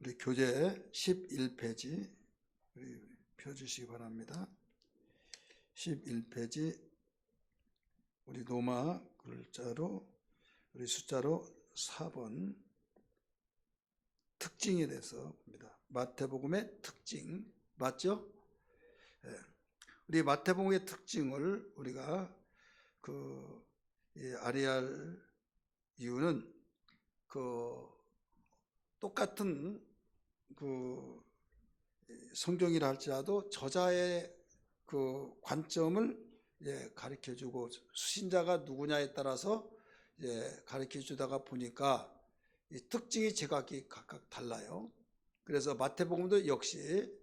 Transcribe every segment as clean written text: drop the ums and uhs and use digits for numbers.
우리 교재 11페이지 펴주시기 바랍니다. 11페이지 우리 로마 글자로 우리 숫자로 4번 특징에 대해서 봅니다. 마태복음의 특징 맞죠? 예. 우리 마태복음의 특징을 우리가 알아야 이유는 똑같은 성경이라 할지라도 저자의 관점을 가르쳐주고 수신자가 누구냐에 따라서 가르쳐주다가 보니까 이 특징이 제각기 각각 달라요. 그래서 마태복음도 역시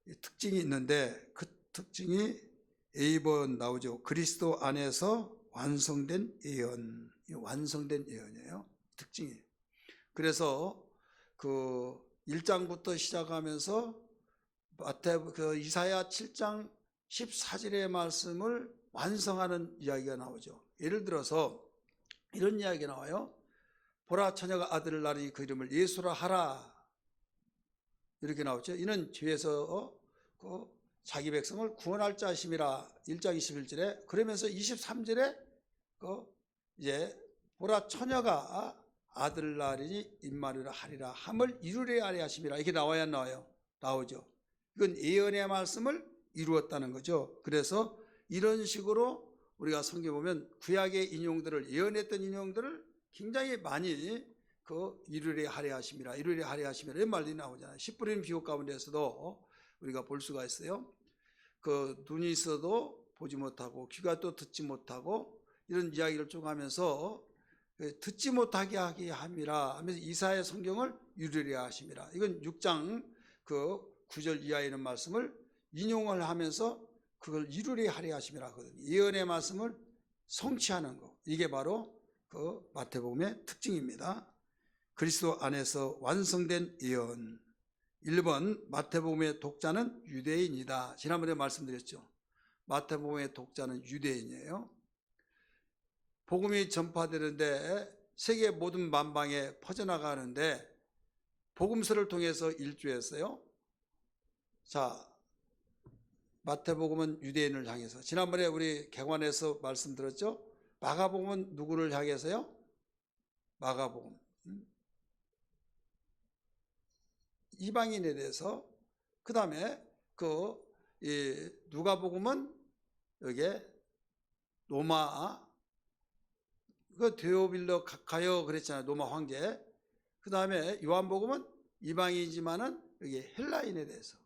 이 특징이 있는데 그 특징이 A번 나오죠. 그리스도 안에서 완성된 예언, 완성된 예언이에요. 특징이. 그래서 1장부터 시작하면서 이사야 7장 14절의 말씀을 완성하는 이야기가 나오죠. 예를 들어서 이런 이야기가 나와요. 보라 처녀가 아들을 낳으니 그 이름을 예수라 하라. 이렇게 나오죠. 이는 뒤에서 자기 백성을 구원할 자심이라 1장 21절에 그러면서 23절에 보라 처녀가 아들을 낳으니 임마누엘 하리라 함을 이루려 하심이라 이렇게 나와야 안 나와요? 나오죠. 이건 예언의 말씀을 이루었다는 거죠. 그래서 이런 식으로 우리가 성경 보면 구약의 인용들을 예언했던 인용들을 굉장히 많이 이루려 하려 하심이라 이루려 하려 하심이라 이런 말이 나오잖아요. 씨 뿌리는 비옥 가운데서도 우리가 볼 수가 있어요. 눈이 있어도 보지 못하고 귀가 또 듣지 못하고 이런 이야기를 쭉 하면서 듣지 못하게 하게 함이라 하면서 이사야의 성경을 이루려 하심이라. 이건 6장 9절 이하에 있는 말씀을 인용을 하면서 그걸 이루려 하려 하심이라 하거든요. 예언의 말씀을 성취하는 거. 이게 바로 마태복음의 특징입니다. 그리스도 안에서 완성된 예언. 1번 마태복음의 독자는 유대인이다. 지난번에 말씀드렸죠. 마태복음의 독자는 유대인이에요. 복음이 전파되는데 세계 모든 만방에 퍼져나가는데 복음서를 통해서 일주했어요. 자, 마태복음은 유대인을 향해서. 지난번에 우리 개관에서 말씀드렸죠. 마가복음은 누구를 향해서요? 마가복음 이방인에 대해서. 그 다음에 누가복음은 여기에 로마 데오빌로 가요 그랬잖아요. 로마 황제. 그 다음에 요한복음은 이방인이지만은 여기 헬라인에 대해서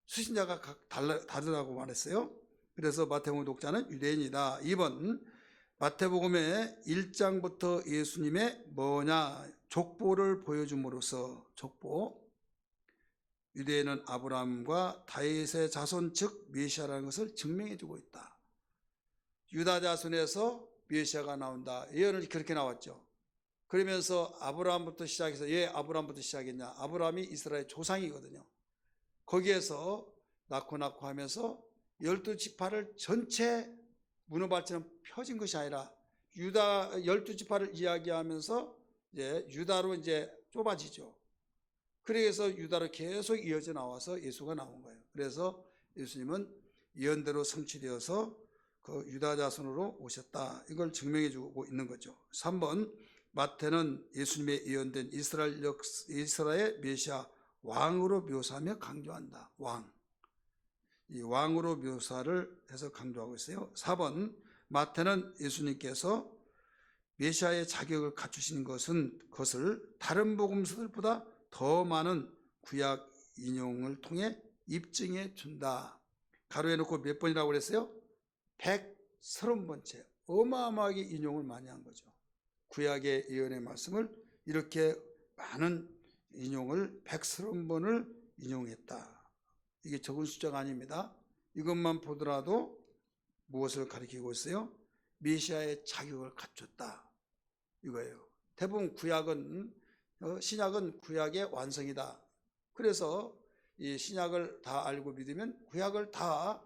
수신자가 각 다르다고 말했어요. 그래서 마태복음 독자는 유대인이다. 2번 마태복음의 1장부터 예수님의 족보를 보여줌으로써 족보. 유대인은 아브라함과 다윗의 자손 즉 메시아라는 것을 증명해 주고 있다. 유다 자손에서 메시아가 나온다. 예언은 그렇게 나왔죠. 그러면서 아브라함부터 시작해서 왜 아브라함부터 시작했냐? 아브라함이 이스라엘 조상이거든요. 거기에서 낳고 하면서 12지파를 전체 문어발처럼 펴진 것이 아니라 유다 12지파를 이야기하면서 유다로 좁아지죠. 그래서 유다로 계속 이어져 나와서 예수가 나온 거예요. 그래서 예수님은 예언대로 성취되어서 유다 자손으로 오셨다. 이걸 증명해 주고 있는 거죠. 3번 마태는 예수님의 예언된 이스라엘 메시아 왕으로 묘사하며 강조한다. 이 왕으로 묘사를 해서 강조하고 있어요. 4번 마태는 예수님께서 메시아의 자격을 갖추시는 것을 다른 복음서들보다 더 많은 구약 인용을 통해 입증해 준다. 가로해 놓고 몇 번이라고 그랬어요? 130번째. 어마어마하게 인용을 많이 한 거죠. 구약의 예언의 말씀을 이렇게 많은 인용을 130번을 인용했다. 이게 적은 숫자가 아닙니다. 이것만 보더라도 무엇을 가리키고 있어요? 메시아의 자격을 갖췄다. 이거예요. 대부분 신약은 구약의 완성이다. 그래서 이 신약을 다 알고 믿으면 구약을 다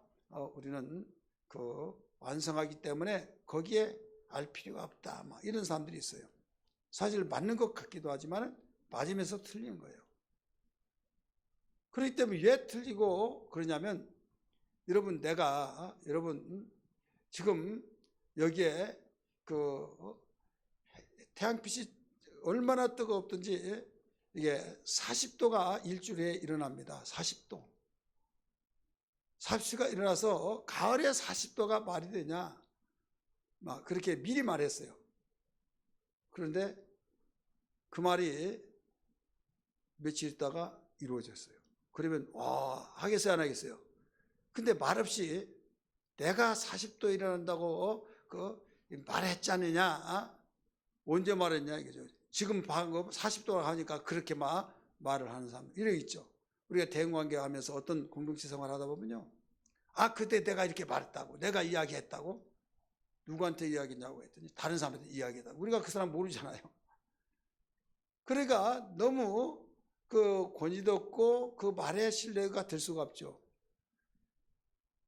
우리는 완성하기 때문에 거기에 알 필요가 없다. 이런 사람들이 있어요. 사실 맞는 것 같기도 하지만 맞으면서 틀린 거예요. 그렇기 때문에 왜 틀리고 그러냐면 여러분 지금 여기에 태양빛이 얼마나 뜨겁든지 이게 40도가 일주일에 일어납니다. 40도. 40도가 일어나서 가을에 40도가 말이 되냐? 막 그렇게 미리 말했어요. 그런데 그 말이 며칠 있다가 이루어졌어요. 그러면 하겠어요 안 하겠어요? 근데 말없이 내가 40도 일어난다고 말했지 않느냐? 언제 말했냐 이거죠. 지금 방금 40도가 하니까 그렇게 말을 하는 사람 이런 있죠. 우리가 대인관계 하면서 어떤 공동체 생활 하다 보면요. 그때 내가 이렇게 말했다고, 내가 이야기했다고, 누구한테 이야기했냐고 했더니 다른 사람한테 이야기했다고. 우리가 그 사람 모르잖아요. 그러니까 너무 권위도 없고 그 말에 신뢰가 될 수가 없죠.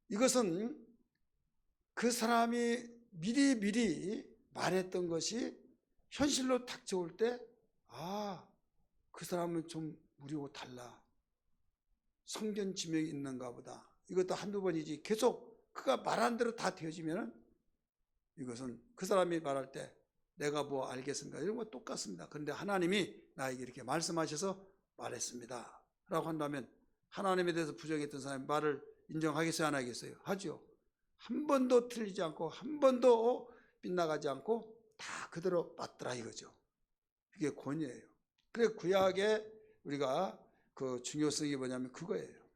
이것은 그 사람이 미리 말했던 것이 현실로 닥쳐올 때, 그 사람은 좀 우리하고 달라. 성견 지명이 있는가 보다. 이것도 한두 번이지 계속 그가 말한 대로 다 되어지면 이것은 그 사람이 말할 때 내가 뭐 알겠습니까? 이런 거 똑같습니다. 그런데 하나님이 나에게 이렇게 말씀하셔서 말했습니다. 라고 한다면 하나님에 대해서 부정했던 사람이 말을 인정하겠어요? 안 하겠어요? 하죠. 한 번도 틀리지 않고 한 번도 빗나가지 않고 다 그대로 맞더라 이거죠. 그게 권위예요. 그래 구약에 우리가 그 중요성이 뭐냐면 그거예요.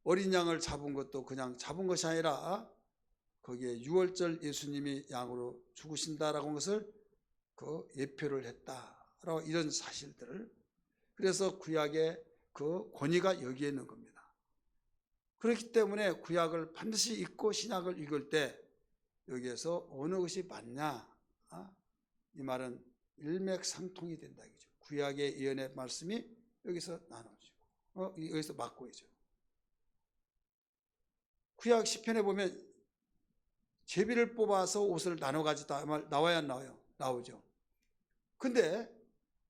어린 양을 잡은 것도 그냥 잡은 것이 아니라 거기에 유월절 예수님이 양으로 죽으신다라고 한 것을 예표를 했다라고 이런 사실들을 그래서 구약의 그 권위가 여기에 있는 겁니다. 그렇기 때문에 구약을 반드시 읽고 신약을 읽을 때 여기에서 어느 것이 맞냐 이 말은 일맥상통이 된다 이거죠. 구약의 예언의 말씀이 여기서 나눠지고 여기서 맞고 있죠. 구약 시편에 보면 제비를 뽑아서 옷을 나눠 가졌다 나와야 안 나와요? 나오죠. 근데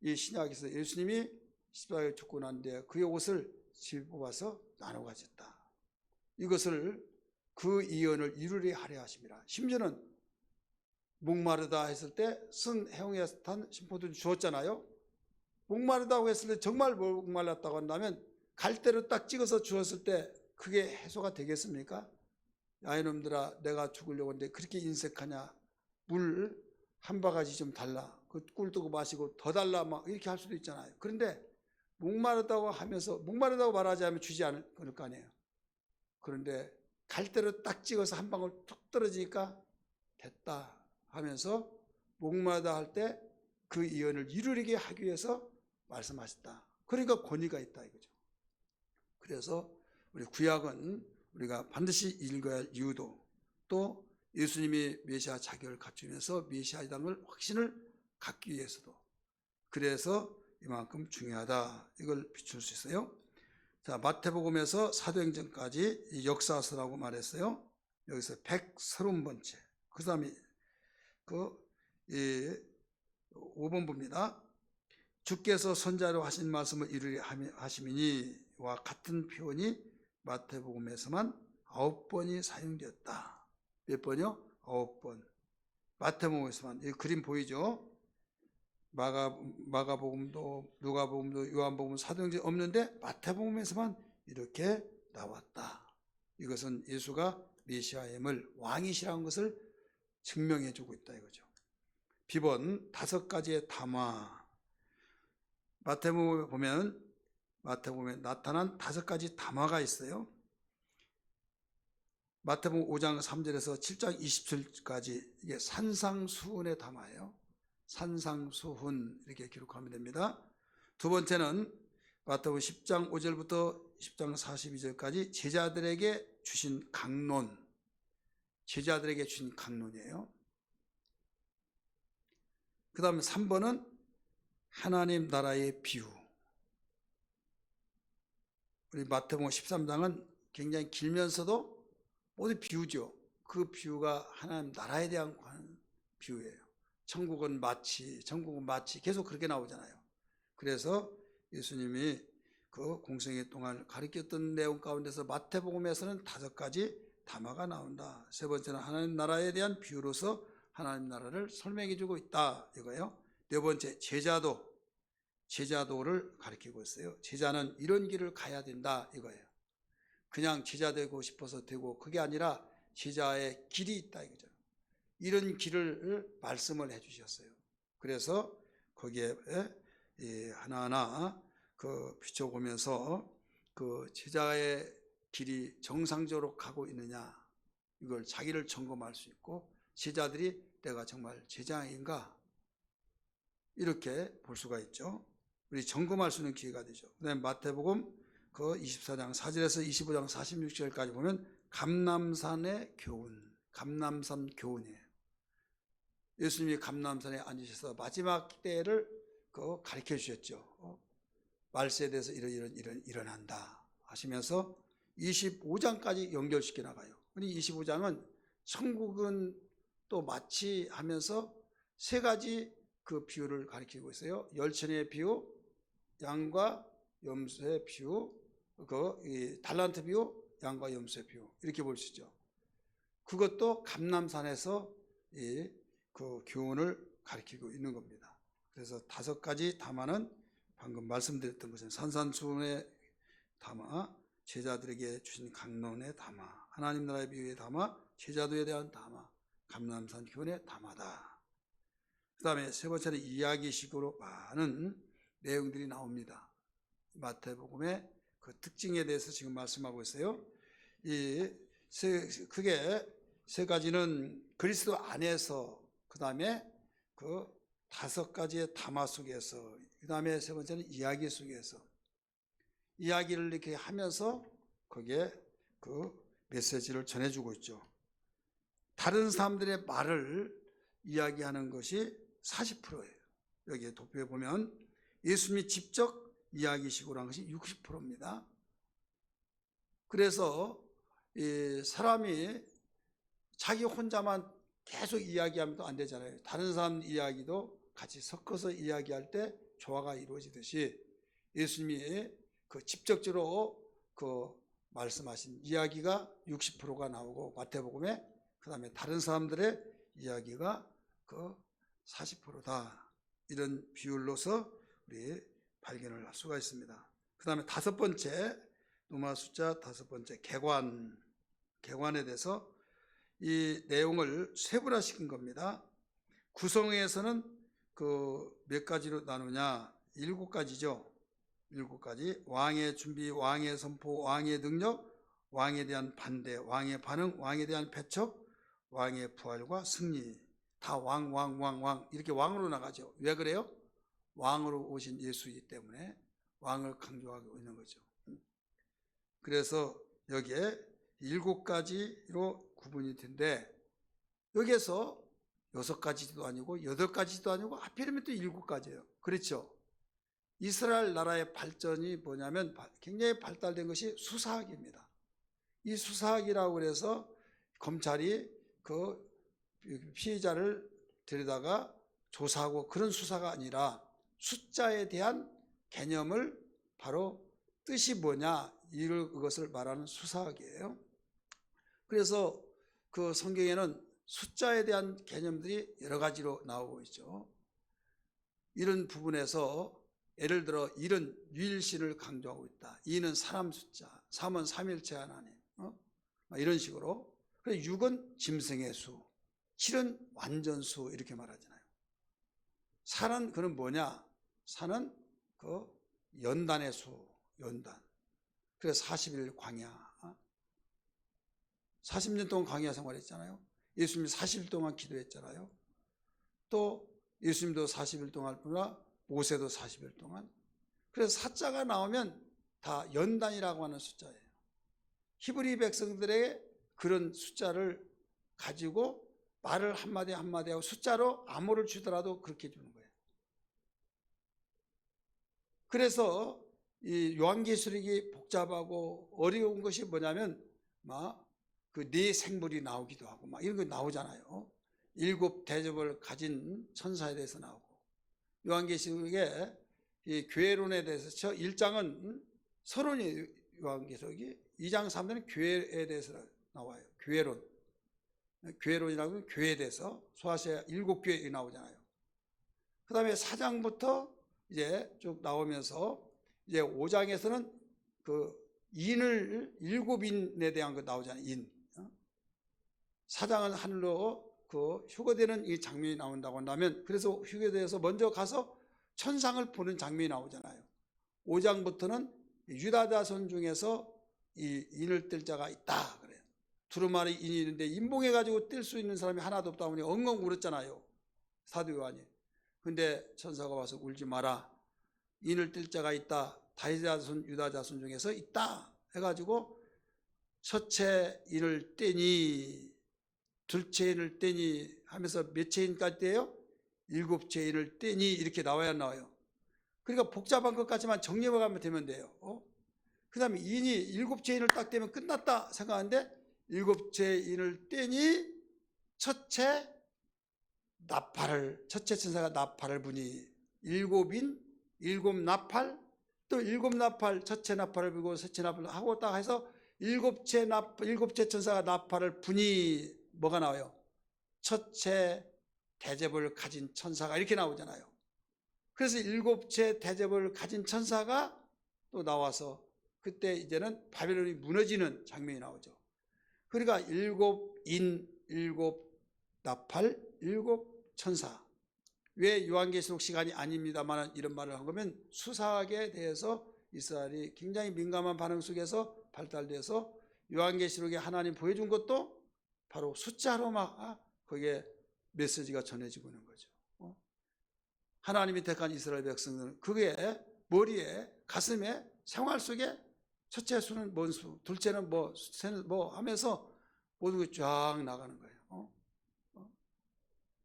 이 신약에서 예수님이 십자가에 죽고 난 뒤에 그의 옷을 제비 뽑아서 나눠 가졌다. 이것을 그 예언을 이루려 하려 하심이라. 심지어는 목마르다 했을 때 쓴 해ong에 탄 심포도를 주었잖아요. 목마르다고 했을 때 정말 목말랐다고 한다면 갈대로 딱 찍어서 주었을 때 그게 해소가 되겠습니까? 야 이놈들아 내가 죽으려고 하는데 그렇게 인색하냐. 물 한 바가지 좀 달라. 그 꿀 뜨고 마시고 더 달라 막 이렇게 할 수도 있잖아요. 그런데 목마르다고 하면서 목마르다고 말하지 않으면 주지 않을 거 아니에요. 그런데 갈대로 딱 찍어서 한 방울 툭 떨어지니까 됐다 하면서 목마르다 할 때 그 예언을 이루게 하기 위해서 말씀하셨다. 그러니까 권위가 있다 이거죠. 그래서 우리 구약은 우리가 반드시 읽어야 할 이유도 또 예수님이 메시아 자격을 갖추면서 메시아의 당을 확신을 갖기 위해서도 그래서 이만큼 중요하다 이걸 비출 수 있어요. 자, 마태복음에서 사도행전까지 역사서라고 말했어요. 여기서 130번째. 그 다음에 5번 봅니다. 주께서 선자로 하신 말씀을 이루려 하심이니와 같은 표현이 마태복음에서만 9번이 사용되었다. 몇 번이요? 9번. 마태복음에서만. 이 그림 보이죠? 마가복음도 누가복음도 요한복음 사도행전 없는데 마태복음에서만 이렇게 나왔다. 이것은 예수가 메시아임을 왕이시라는 것을 증명해 주고 있다 이거죠. 비번 5가지의 담화. 마태복음에 보면 마태복음에 나타난 5가지 담화가 있어요. 마태복음 5장 3절에서 7장 27절까지 이게 산상수훈의 담화예요. 산상수훈 이렇게 기록하면 됩니다. 두 번째는 마태복음 10장 5절부터 10장 42절까지 제자들에게 주신 강론. 제자들에게 주신 강론이에요. 그 다음에 3번은 하나님 나라의 비유. 우리 마태복음 13장은 굉장히 길면서도 모두 비유죠. 그 비유가 하나님 나라에 대한 비유예요. 천국은 마치, 천국은 마치 계속 그렇게 나오잖아요. 그래서 예수님이 그 공생애 동안 가르쳤던 내용 가운데서 마태복음에서는 5가지 담화가 나온다. 세 번째는 하나님 나라에 대한 비유로서 하나님 나라를 설명해 주고 있다 이거예요. 네 번째, 제자도를 가르치고 있어요. 제자는 이런 길을 가야 된다 이거예요. 그냥 제자 되고 싶어서 되고 그게 아니라 제자의 길이 있다 이거죠. 이런 길을 말씀을 해 주셨어요. 그래서 거기에 하나하나 그 비춰보면서 그 제자의 길이 정상적으로 가고 있느냐 이걸 자기를 점검할 수 있고, 제자들이 내가 정말 제자인가 이렇게 볼 수가 있죠. 우리 점검할 수 있는 기회가 되죠. 그다음에 마태복음 그 24장 4절에서 25장 46절까지 보면 감람산의 교훈, 감람산 교훈이에요. 예수님이 감람산에 앉으셔서 마지막 때를 그 가르쳐 주셨죠. 말세에 대해서 일어난다 하시면서 25장까지 연결시켜 나가요. 25장은 천국은 또 마치 하면서 3가지 그 비유를 가리키고 있어요. 열천의 비유, 양과 염소의 비유, 그 달란트 비유, 양과 염소의 비유 이렇게 볼 수 있죠. 그것도 감람산에서 그 교훈을 가리키고 있는 겁니다. 그래서 5가지 담화는 방금 말씀드렸던 것은 산산수훈의 담화, 제자들에게 주신 강론의 담화, 하나님 나라의 비유의 담화, 제자도에 대한 담화, 감람산 교훈의 담화다. 그 다음에 세 번째는 이야기식으로 많은 내용들이 나옵니다. 마태복음의 그 특징에 대해서 지금 말씀하고 있어요. 크게 3가지는 그리스도 안에서, 그 다음에 그 5가지의 담화 속에서, 그 다음에 세 번째는 이야기 속에서 이야기를 이렇게 하면서 거기에 그 메시지를 전해주고 있죠. 다른 사람들의 말을 이야기하는 것이 40%예요. 여기에 도표에 보면 예수님이 직접 이야기식으로 한 것이 60%입니다. 그래서 이 사람이 자기 혼자만 계속 이야기하면 또 안 되잖아요. 다른 사람 이야기도 같이 섞어서 이야기할 때 조화가 이루어지듯이 예수님이 그 직접적으로 그 말씀하신 이야기가 60%가 나오고, 마태복음에 그 다음에 다른 사람들의 이야기가 그 40%다. 이런 비율로서 우리 발견을 할 수가 있습니다. 그 다음에 5번째, 로마 숫자 5번째, 개관에 대해서 이 내용을 세분화시킨 겁니다. 구성에서는 그 몇 가지로 나누냐? 7가지죠. 7가지. 왕의 준비, 왕의 선포, 왕의 능력, 왕에 대한 반대, 왕의 반응, 왕에 대한 배척, 왕의 부활과 승리. 다 왕 이렇게 왕으로 나가죠. 왜 그래요? 왕으로 오신 예수이기 때문에 왕을 강조하고 있는 거죠. 그래서 여기에 7가지로 구분이 된데, 여기에서 6가지도 아니고 8가지도 아니고 하필이면 또 7가지예요. 그렇죠? 이스라엘 나라의 발전이 뭐냐면 굉장히 발달된 것이 수사학입니다. 이 수사학이라고 해서 검찰이 그 피해자를 데려다가 조사하고 그런 수사가 아니라 숫자에 대한 개념을, 바로 뜻이 뭐냐 이것을 말하는 수사학이에요. 그래서 그 성경에는 숫자에 대한 개념들이 여러 가지로 나오고 있죠. 이런 부분에서 예를 들어 1은 유일신을 강조하고 있다. 2는 사람 숫자, 3은 삼일체 하나님, 이런 식으로. 그리고 6은 짐승의 수, 7은 완전수 이렇게 말하잖아요. 4는 그는 뭐냐? 4는 그 연단의 수, 연단. 그래서 40일 광야, 40년 동안 광야 생활했잖아요. 예수님이 40일 동안 기도했잖아요. 또 예수님도 40일 동안 뿐만 모세도 40일 동안. 그래서 사자가 나오면 다 연단이라고 하는 숫자예요. 히브리 백성들의 그런 숫자를 가지고 말을 한마디 한마디 하고 숫자로 암호를 주더라도 그렇게 주는 거예요. 그래서 이 요한계시록이 복잡하고 어려운 것이 뭐냐면 막 그 네 생물이 나오기도 하고 막 이런 거 나오잖아요. 일곱 대접을 가진 천사에 대해서 나오고, 요한계시록에 이 교회론에 대해서 1장은 서론이 요한계시록이, 2장 3장은 교회에 대해서 나와요. 교회론. 교회론이라고 하면 교회에 대해서 소아시아 7교회 나오잖아요. 그 다음에 4장부터 이제 쭉 나오면서 이제 5장에서는 그 인을 7인에 대한 거 나오잖아요. 인. 4장은 하늘로 그 휴거되는 이 장면이 나온다고 한다면, 그래서 휴거되어서 먼저 가서 천상을 보는 장면이 나오잖아요. 5장부터는 유다 자손 중에서 이 인을 뜰 자가 있다 그래요. 두루마리 인이 있는데 인봉해 가지고 뜰 수 있는 사람이 하나도 없다 보니 엉엉 울었잖아요, 사도 요한이. 근데 천사가 와서 울지 마라, 인을 뜰 자가 있다, 다윗 자손 유다 자손 중에서 있다 해가지고 첫째 인을 떼니 둘째 인을 떼니 하면서 몇째 인까지 떼요? 7째 인을 떼니 이렇게 나와야 나와요. 그러니까 복잡한 것까지만 정리해 가면 되면 돼요. 그 다음에 인이 7째 인을 딱 떼면 끝났다 생각하는데, 7째 인을 떼니 첫째 천사가 나팔을 부니, 7인 7나팔, 또 7나팔, 첫째 나팔을 불고 셋째 나팔을 하고 딱 해서 7째 천사가 나팔을 부니 뭐가 나와요? 첫째 대접을 가진 천사가 이렇게 나오잖아요. 그래서 7째 대접을 가진 천사가 또 나와서 그때 이제는 바벨론이 무너지는 장면이 나오죠. 그러니까 7인 7나팔 7천사. 왜 요한계시록 시간이 아닙니다만 이런 말을 한 거면, 수사학에 대해서 이스라엘이 굉장히 민감한 반응 속에서 발달돼서 요한계시록에 하나님 보여준 것도 바로 숫자로 막 거기에 메시지가 전해지고 있는 거죠. 하나님이 택한 이스라엘 백성들은 그게 머리에 가슴에 생활 속에 첫째 수는 뭔 수, 둘째는 뭐, 셋은 뭐 하면서 모든 게 쫙 나가는 거예요.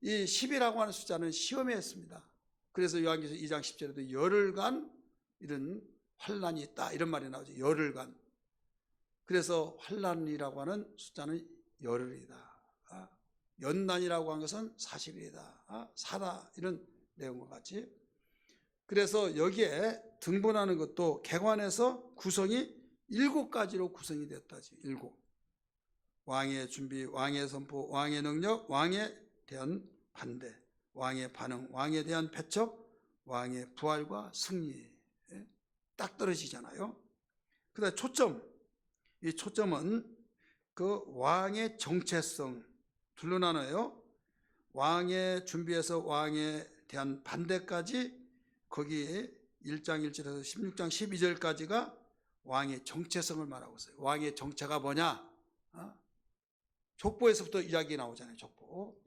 이 10이라고 하는 숫자는 시험에 했습니다. 그래서 요한계시록 2장 10절에도 열흘간 이런 환란이 있다 이런 말이 나오죠. 열흘간. 그래서 환란이라고 하는 숫자는 열흘이다. 연난이라고 하는 것은 40일이다. 사다 이런 내용과 같이. 그래서 여기에 등본하는 것도 개관에서 구성이 7가지로 구성이 됐다지. 7. 왕의 준비, 왕의 선포, 왕의 능력, 왕의 대한 반대, 왕의 반응, 왕에 대한 배척, 왕의 부활과 승리 딱 떨어지잖아요. 그다음 초점, 이 초점은 그 왕의 정체성 둘로 나눠요. 왕의 준비에서 왕에 대한 반대까지, 거기에 1장 1절에서 16장 12절까지가 왕의 정체성을 말하고 있어요. 왕의 정체가 뭐냐? 족보에서부터 이야기 나오잖아요. 족보.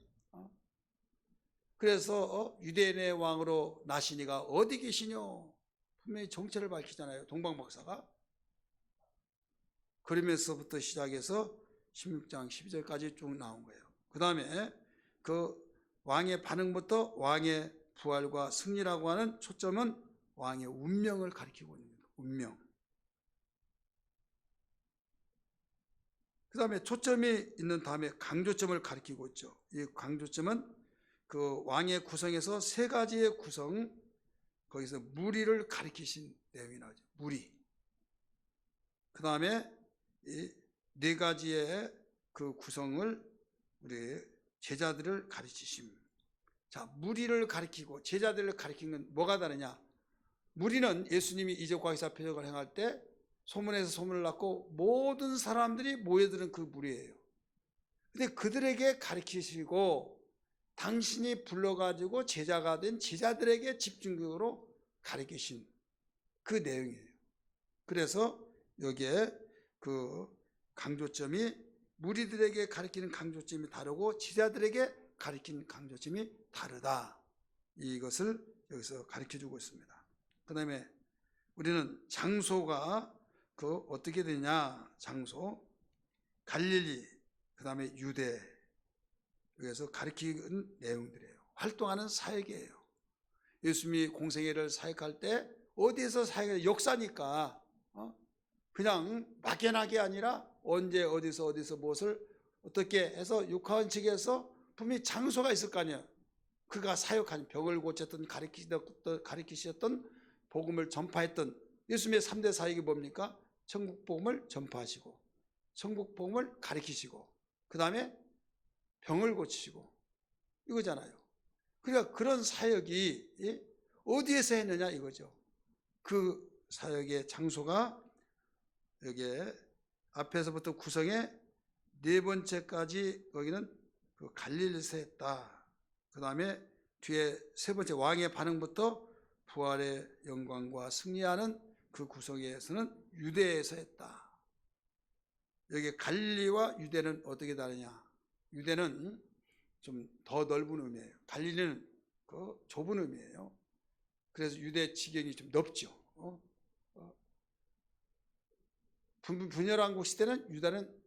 그래서 유대인의 왕으로 나시니가 어디 계시뇨? 분명히 정체를 밝히잖아요. 동방박사가. 그러면서부터 시작해서 16장 12절까지 쭉 나온 거예요. 그 다음에 그 왕의 반응부터 왕의 부활과 승리라고 하는 초점은 왕의 운명을 가리키고 있는 겁니다. 운명. 그 다음에 초점이 있는 다음에 강조점을 가리키고 있죠. 이 강조점은 그 왕의 구성에서 3가지의 구성, 거기서 무리를 가리키신 내용이 나오죠. 무리. 그 다음에 이 4가지의 그 구성을 우리 제자들을 가르치심. 자, 무리를 가리키고 제자들을 가리키는 건 뭐가 다르냐? 무리는 예수님이 이적과 기사 표적을 행할 때 소문에서 소문을 낳고 모든 사람들이 모여드는 그 무리예요. 근데 그들에게 가르치시고 당신이 불러가지고 제자가 된 제자들에게 집중적으로 가르치신 그 내용이에요. 그래서 여기에 그 강조점이 무리들에게 가르치는 강조점이 다르고 제자들에게 가르치는 강조점이 다르다. 이것을 여기서 가르쳐주고 있습니다. 그 다음에 우리는 장소가 그 어떻게 되냐? 장소 갈릴리, 그 다음에 유대, 여기서 가르치는 내용들이에요. 활동하는 사역이에요. 예수님이 공생애를 사역할 때 어디에서 사역을, 역사니까 그냥 막연하게 아니라 언제 어디서 무엇을 어떻게 해서 육하원 측에서 분명히 장소가 있을 거 아니에요. 그가 사역한 병을 고쳤던 가르치셨던 복음을 전파했던 예수님의 3대 사역이 뭡니까? 천국 복음을 전파하시고 천국 복음을 가르치시고 그 다음에 병을 고치시고 이거잖아요. 그러니까 그런 사역이 어디에서 했느냐 이거죠. 그 사역의 장소가 여기에 앞에서부터 구성의 네 번째까지 거기는 그 갈릴리에서 했다. 그 다음에 뒤에 세 번째 왕의 반응부터 부활의 영광과 승리하는 그 구성에서는 유대에서 했다. 여기 갈릴리와 유대는 어떻게 다르냐? 유대는 좀 더 넓은 의미예요. 갈릴리는 그 좁은 의미예요. 그래서 유대 지경이 좀 넓죠. 분열왕국 시대는 유다는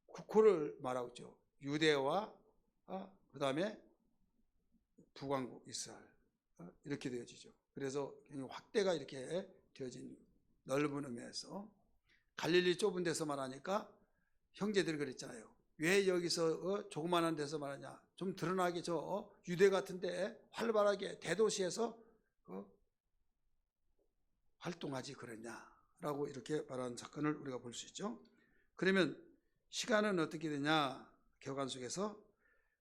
국호를 말하고 있죠. 유대와 그 다음에 북왕국 이스라엘 이렇게 되어지죠. 그래서 확대가 이렇게 되어진 넓은 의미에서 갈릴리 좁은 데서 말하니까 형제들이 그랬잖아요. 왜 여기서 조그마한 데서 말하냐? 좀 드러나게 유대 같은데 활발하게 대도시에서 활동하지 그랬냐라고 이렇게 말하는 사건을 우리가 볼 수 있죠. 그러면 시간은 어떻게 되냐? 교관 속에서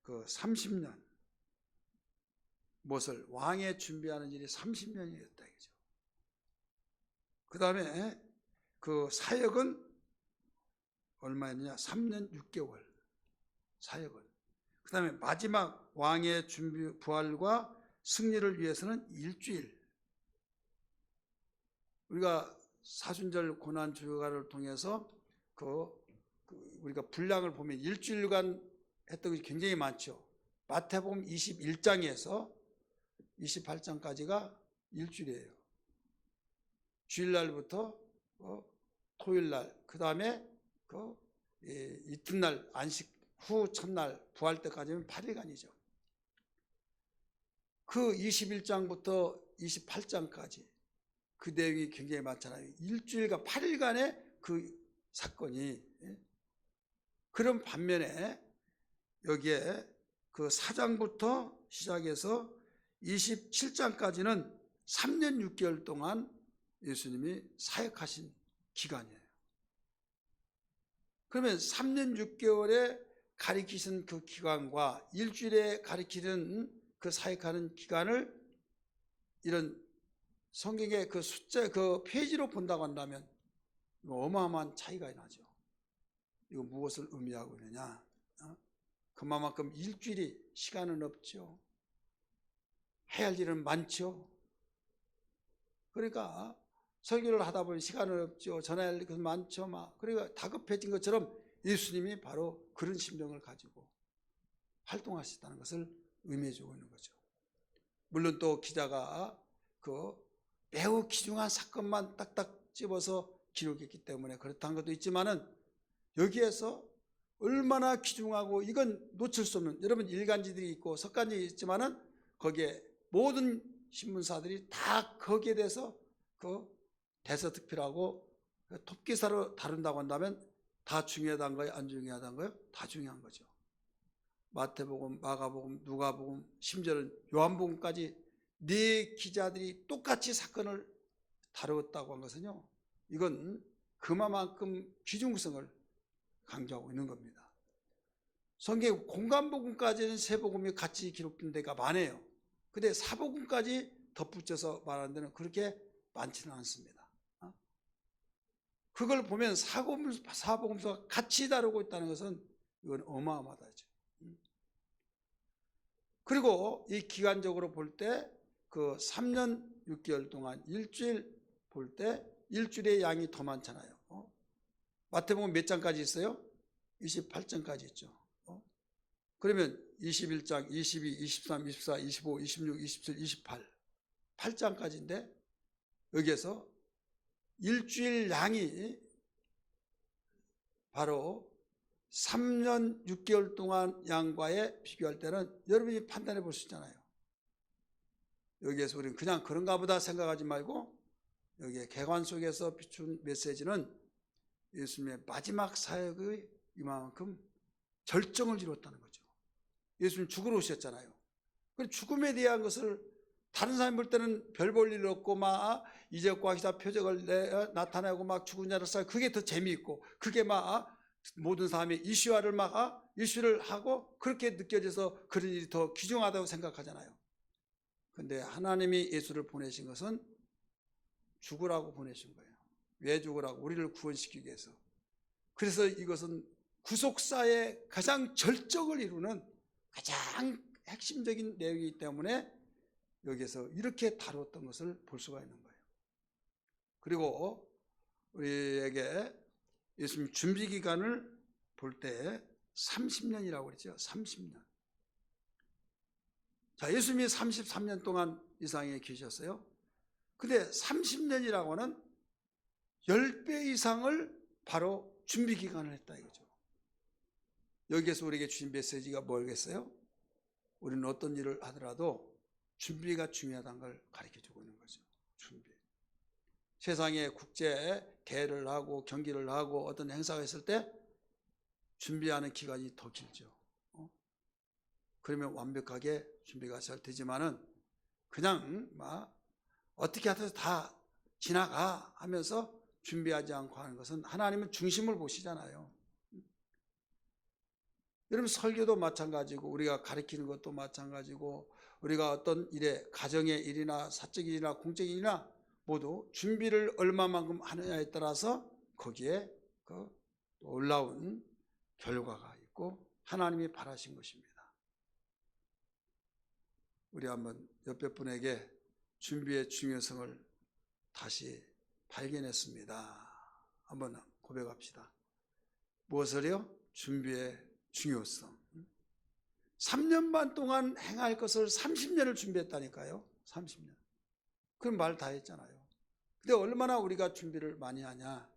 그 30년 무엇을 왕의 준비하는 일이 30년이었다 이거죠. 그 다음에 그 사역은 얼마였느냐? 3년 6개월 사역은. 그 다음에 마지막 왕의 준비 부활과 승리를 위해서는 일주일. 우리가 사순절 고난 주일가를 통해서 우리가 분량을 보면 일주일간 했던 것이 굉장히 많죠. 마태복음 21장에서 28장까지가 일주일이에요. 주일날부터 토요일날, 그 다음에 이튿날 안식 후 첫날 부활 때까지는 8일간이죠. 그 21장부터 28장까지 그 내용이 굉장히 많잖아요. 일주일과 8일간의 그 사건이. 그런 반면에 여기에 그 4장부터 시작해서 27장까지는 3년 6개월 동안 예수님이 사역하신 기간이에요. 그러면 3년 6개월에 가리키신 그 기간과 일주일에 가리키는 그 사역하는 기간을 이런 성경의 그 숫자, 그 페이지로 본다고 한다면 어마어마한 차이가 나죠. 이거 무엇을 의미하고 있느냐? 그만큼 일주일이 시간은 없죠. 해야 할 일은 많죠. 그러니까 설교를 하다 보면 시간은 없죠. 전화할 일은 많죠. 그러니까 다급해진 것처럼 예수님이 바로 그런 심정을 가지고 활동하셨다는 것을 의미해주고 있는 거죠. 물론 또 기자가 그 매우 귀중한 사건만 딱딱 집어서 기록했기 때문에 그렇다는 것도 있지만은 여기에서 얼마나 귀중하고 이건 놓칠 수 없는, 여러분 일간지들이 있고 석간지들이 있지만은 거기에 모든 신문사들이 다 거기에 대해서 그 대서특필하고 톱기사로 다룬다고 한다면 다 중요하다는 거예요? 안 중요하다는 거예요? 다 중요한 거죠. 마태복음, 마가복음, 누가복음, 심지어는 요한복음까지 네 기자들이 똑같이 사건을 다루었다고 한 것은요, 이건 그만큼 귀중성을 강조하고 있는 겁니다. 성경 공간복음까지는 세 복음이 같이 기록된 데가 많아요. 근데 사복음까지 덧붙여서 말하는 데는 그렇게 많지는 않습니다. 그걸 보면 사복음서가 같이 다루고 있다는 것은 이건 어마어마하죠. 그리고 이 기간적으로 볼 때 그 3년 6개월 동안 일주일 볼 때 일주일의 양이 더 많잖아요. 마태복음 몇 장까지 있어요? 28장까지 있죠. 그러면 21장, 22, 23, 24, 25, 26, 27, 28 8장까지인데 여기에서 일주일 양이 바로 3년 6개월 동안 양과에 비교할 때는 여러분이 판단해 볼 수 있잖아요. 여기에서 우리는 그냥 그런가 보다 생각하지 말고 여기에 개관 속에서 비춘 메시지는 예수님의 마지막 사역의 이만큼 절정을 이뤘다는 거죠. 예수님 죽으러 오셨잖아요. 그 죽음에 대한 것을 다른 사람이 볼 때는 별 볼 일 없고 막 이적과 기사 표적을 나타내고 막 죽은 자를 살 그게 더 재미있고 그게 막 모든 사람이 이슈화를 막 이슈를 하고 그렇게 느껴져서 그런 일이 더 귀중하다고 생각하잖아요. 근데 하나님이 예수를 보내신 것은 죽으라고 보내신 거예요. 왜 죽으라고? 우리를 구원시키기 위해서. 그래서 이것은 구속사의 가장 절정을 이루는 가장 핵심적인 내용이기 때문에 여기에서 이렇게 다루었던 것을 볼 수가 있는 거예요. 그리고 우리에게 예수님 준비 기간을 볼 때 30년이라고 그랬죠. 30년. 자, 예수님이 33년 동안 이 세상에 계셨어요. 근데 30년이라고 하는 10배 이상을 바로 준비 기간을 했다 이거죠. 여기에서 우리에게 주신 메시지가 뭐겠어요? 우리는 어떤 일을 하더라도 준비가 중요하다는 걸 가르쳐주고 있는 거죠. 준비. 세상에 국제 대회를 하고 경기를 하고 어떤 행사가 있을 때 준비하는 기간이 더 길죠. 그러면 완벽하게 준비가 잘 되지만은 그냥 막 어떻게 하든 다 지나가 하면서 준비하지 않고 하는 것은 하나님은 중심을 보시잖아요. 여러분 설교도 마찬가지고 우리가 가르치는 것도 마찬가지고 우리가 어떤 일에 가정의 일이나 사적 일이나 공적 일이나 모두 준비를 얼마만큼 하느냐에 따라서 거기에 그 놀라운 결과가 있고 하나님이 바라신 것입니다. 우리 한번 옆에 분에게 준비의 중요성을 다시 발견했습니다. 한번 고백합시다. 무엇을요? 준비의 중요성. 3년 반 동안 행할 것을 30년을 준비했다니까요. 30년. 그럼 말 다 했잖아요. 근데 얼마나 우리가 준비를 많이 하냐.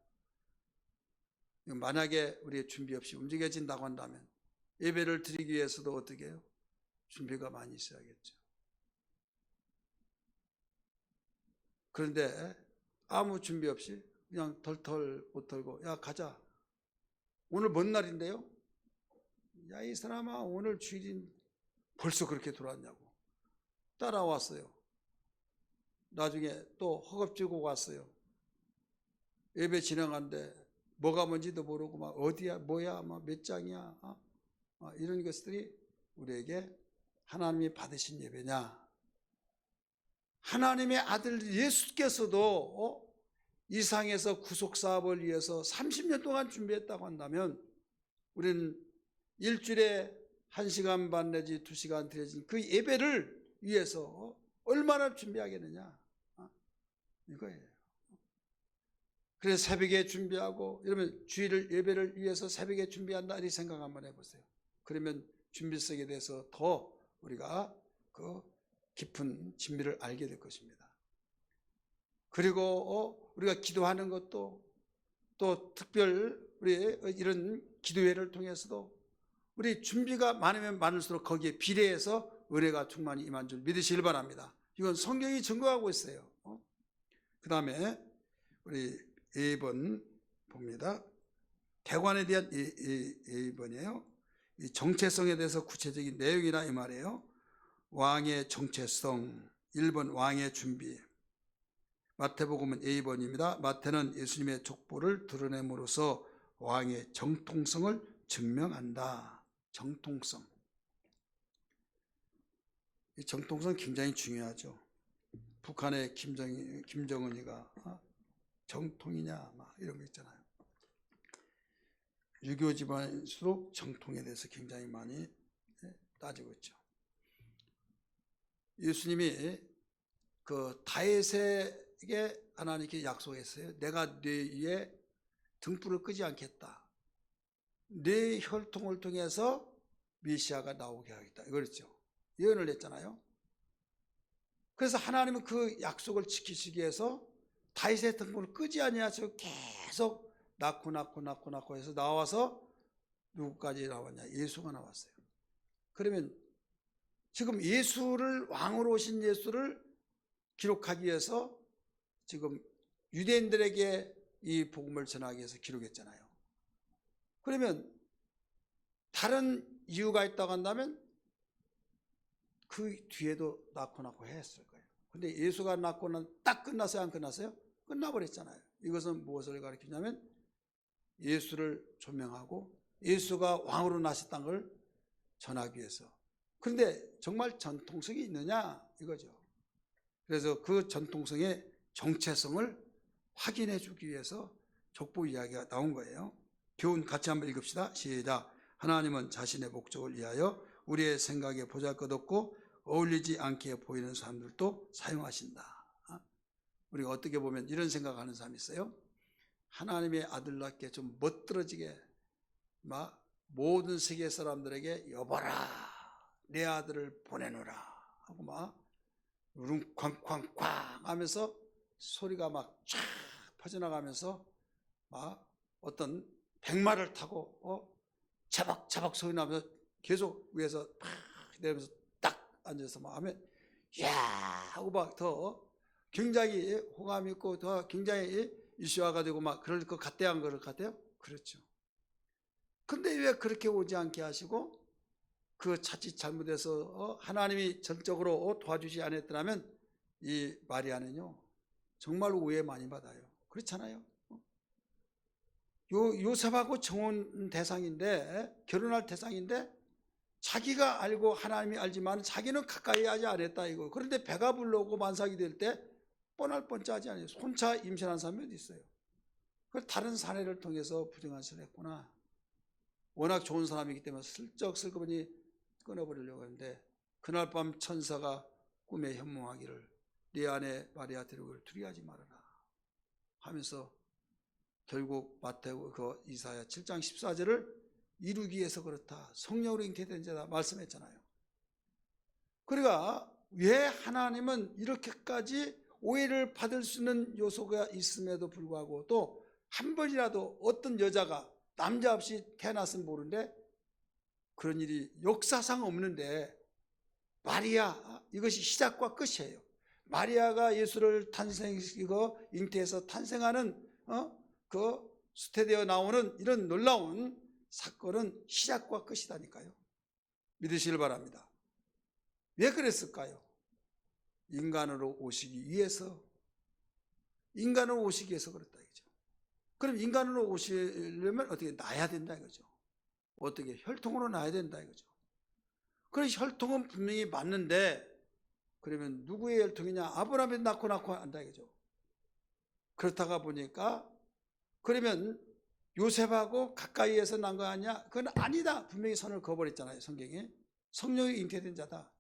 만약에 우리의 준비 없이 움직여진다고 한다면 예배를 드리기 위해서도 어떻게 해요? 준비가 많이 있어야겠죠. 그런데 아무 준비 없이 그냥 덜덜 못 털고 야 가자. 오늘 뭔 날인데요? 야 이 사람아 오늘 주일인 벌써 그렇게 돌아왔냐고. 따라왔어요. 나중에 또 허겁지겁 왔어요. 예배 진행하는데 뭐가 뭔지도 모르고 막 어디야 뭐야 막 몇 장이야 이런 것들이 우리에게 하나님이 받으신 예배냐. 하나님의 아들 예수께서도 이 상에서 구속사업을 위해서 30년 동안 준비했다고 한다면 우리는 일주일에 1시간 반 내지 2시간 드려진 그 예배를 위해서 얼마나 준비하겠느냐 이거예요. 그래서 새벽에 준비하고 이러면 주일을 예배를 위해서 새벽에 준비한다 이렇게 생각 한번 해보세요. 그러면 준비성에 대해서 더 우리가 그 깊은 진리를 알게 될 것입니다. 그리고 우리가 기도하는 것도 또 특별 우리 이런 기도회를 통해서도 우리 준비가 많으면 많을수록 거기에 비례해서 은혜가 충만히 임한 줄 믿으시길 바랍니다. 이건 성경이 증거하고 있어요. 그 다음에 우리 2번 봅니다. 대관에 대한 2번이에요. 이 정체성에 대해서 구체적인 내용이라 이 말이에요. 왕의 정체성, 1번 왕의 준비. 마태복음은 A번입니다. 마태는 예수님의 족보를 드러냄으로써 왕의 정통성을 증명한다. 정통성. 이 정통성 굉장히 중요하죠. 북한의 김정은이가 정통이냐 막 이런 거 있잖아요. 유교 집안일수록 정통에 대해서 굉장히 많이 따지고 있죠. 예수님이 그 다윗에게 하나님께 약속했어요. 내가 네 위에 등불을 끄지 않겠다. 네 혈통을 통해서 메시아가 나오게 하겠다. 그랬죠. 예언을 했잖아요. 그래서 하나님은 그 약속을 지키시기 위해서 다윗의 등불을 끄지 아니하시고 계속 낳고 해서 나와서 누구까지 나왔냐? 예수가 나왔어요. 그러면 지금 예수를 왕으로 오신 예수를 기록하기 위해서 지금 유대인들에게 이 복음을 전하기 위해서 기록했잖아요. 그러면 다른 이유가 있다고 한다면 그 뒤에도 낳고 했을 거예요. 근데 예수가 낳고는 딱 끝났어요? 안 끝났어요? 끝나버렸잖아요. 이것은 무엇을 가리키냐면 예수를 조명하고 예수가 왕으로 나셨다는 걸 전하기 위해서. 그런데 정말 전통성이 있느냐 이거죠. 그래서 그 전통성의 정체성을 확인해 주기 위해서 족보 이야기가 나온 거예요. 교훈 같이 한번 읽읍시다. 시작. 하나님은 자신의 목적을 위하여 우리의 생각에 보잘것없고 어울리지 않게 보이는 사람들도 사용하신다. 우리가 어떻게 보면 이런 생각하는 사람이 있어요. 하나님의 아들 낳게 좀 멋들어지게 막 모든 세계 사람들에게 여봐라 내 아들을 보내노라 하고 막 쾅쾅쾅 하면서 소리가 막 쫙 퍼져나가면서 막 어떤 백마를 타고 차박차박 소리 나면서 계속 위에서 팍 내리면서 딱 앉아서 막 하면 야 하고 막 더 굉장히 호감 있고 더 굉장히 이슈화가 되고 막 그럴 것 같대요, 안 그럴 것 같아요? 그렇죠. 근데 왜 그렇게 오지 않게 하시고 그 자칫 잘못해서 하나님이 전적으로 도와주지 않았더라면 이 마리아는요 정말 오해 많이 받아요. 그렇잖아요. 요셉하고 정혼 대상인데 결혼할 대상인데 자기가 알고 하나님이 알지만 자기는 가까이 하지 않았다 이거. 그런데 배가 불러오고 만삭이 될 때 뻔할 뻔짜하지 않아요. 혼자 임신한 사람이 어디 있어요. 그걸 다른 사례를 통해서 부정한시를 했구나. 워낙 좋은 사람이기 때문에 슬쩍슬쩍 끊어버리려고 하는데 그날 밤 천사가 꿈에 현몽하기를 네 아내 마리아 데리고 두려워하지 말아라 하면서 결국 마태오 그 이사야 7장 14절을 이루기 위해서 그렇다. 성령으로 잉태된 자다 말씀했잖아요. 그러니까 왜 하나님은 이렇게까지 오해를 받을 수 있는 요소가 있음에도 불구하고 또 한 번이라도 어떤 여자가 남자 없이 태어났으면 모르는데 그런 일이 역사상 없는데 마리아 이것이 시작과 끝이에요. 마리아가 예수를 탄생시키고 잉태해서 탄생하는 그 수태되어 나오는 이런 놀라운 사건은 시작과 끝이다니까요. 믿으시길 바랍니다. 왜 그랬을까요? 인간으로 오시기 위해서 그렇다 이거죠. 그럼 인간으로 오시려면 어떻게 낳아야 된다 이거죠. 어떻게 혈통으로 낳아야 된다 이거죠. 그래서 혈통은 분명히 맞는데 그러면 누구의 혈통이냐? 아브라함이 낳고 한다 이거죠. 그렇다가 보니까 그러면 요셉하고 가까이에서 난 거 아니야? 그건 아니다. 분명히 선을 그어버렸잖아요. 성경에. 성령이 잉태된 자다.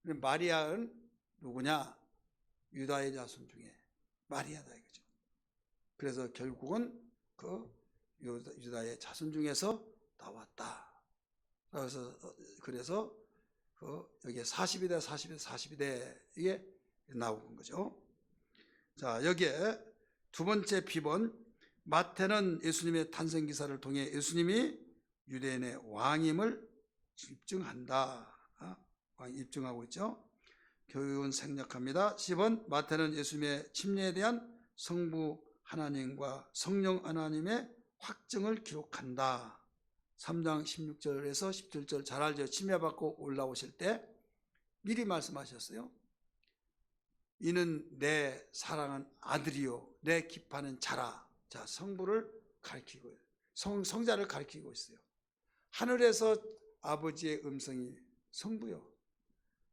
그럼 마리아는 누구냐? 유다의 자손 중에 마리아다 이거죠. 그래서 결국은 그 유다의 자손 중에서 나왔다. 그래서 여기에 42대 이게 나온 거죠. 자, 여기에 두 번째 비번 마태는 예수님의 탄생 기사를 통해 예수님이 유대인의 왕임을 입증한다. 입증하고 있죠. 교훈 생략합니다. 10번 마태는 예수님의 침례에 대한 성부 하나님과 성령 하나님의 확증을 기록한다. 3장 16절에서 17절 잘 알죠. 침례받고 올라오실 때 미리 말씀하셨어요. 이는 내 사랑한 아들이요 내 기뻐하는 자라. 자, 성부를 가리키고 성자를 가리키고 있어요. 하늘에서 아버지의 음성이 성부요.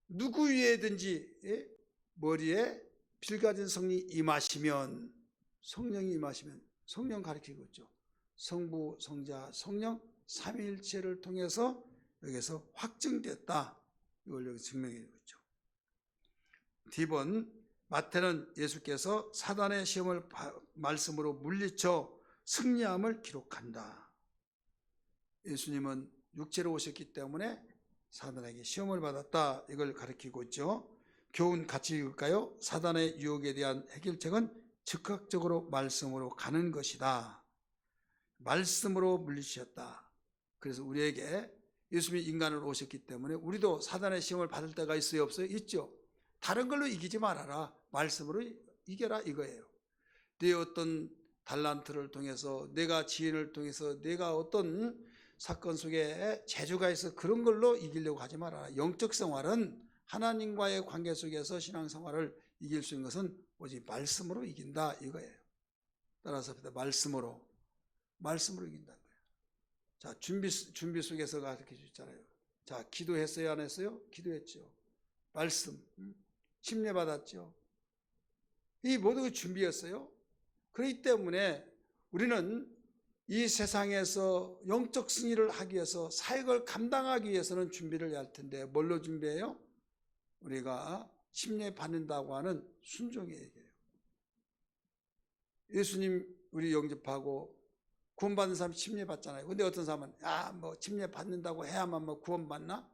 누구 위에든지 머리에 빌가진 성령이 임하시면 성령이 임하시면 성령 가리키고 있죠. 성부, 성자, 성령 삼위일체를 통해서 여기서 확증됐다. 이걸 여기 증명해 주고 있죠. D번 마태는 예수께서 사단의 시험을 말씀으로 물리쳐 승리함을 기록한다. 예수님은 육체로 오셨기 때문에 사단에게 시험을 받았다. 이걸 가리키고 있죠. 교훈 같이 읽을까요? 사단의 유혹에 대한 해결책은 즉각적으로 말씀으로 가는 것이다. 말씀으로 물리치셨다. 그래서 우리에게 예수님이 인간으로 오셨기 때문에 우리도 사단의 시험을 받을 때가 있어요? 없어요? 있죠. 다른 걸로 이기지 말아라. 말씀으로 이겨라 이거예요. 내 어떤 달란트를 통해서 내가 지혜를 통해서 내가 어떤 사건 속에 재주가 있어 그런 걸로 이기려고 하지 말아라. 영적 생활은 하나님과의 관계 속에서 신앙생활을 이길 수 있는 것은 오직 말씀으로 이긴다 이거예요. 따라서 말씀으로 이긴다는 거예요. 자, 준비 속에서 가르쳐 주잖아요. 자, 기도했어요, 안 했어요? 기도했죠. 말씀, 침례 받았죠. 이 모두 준비였어요. 그렇기 때문에 우리는 이 세상에서 영적 승리를 하기 위해서 사역을 감당하기 위해서는 준비를 해야 할 텐데 뭘로 준비해요? 우리가 침례 받는다고 하는 순종의 얘기예요. 예수님 우리 영접하고 구원받는 사람이 침례 받잖아요. 근데 어떤 사람은 뭐 침례 받는다고 해야만 뭐 구원받나?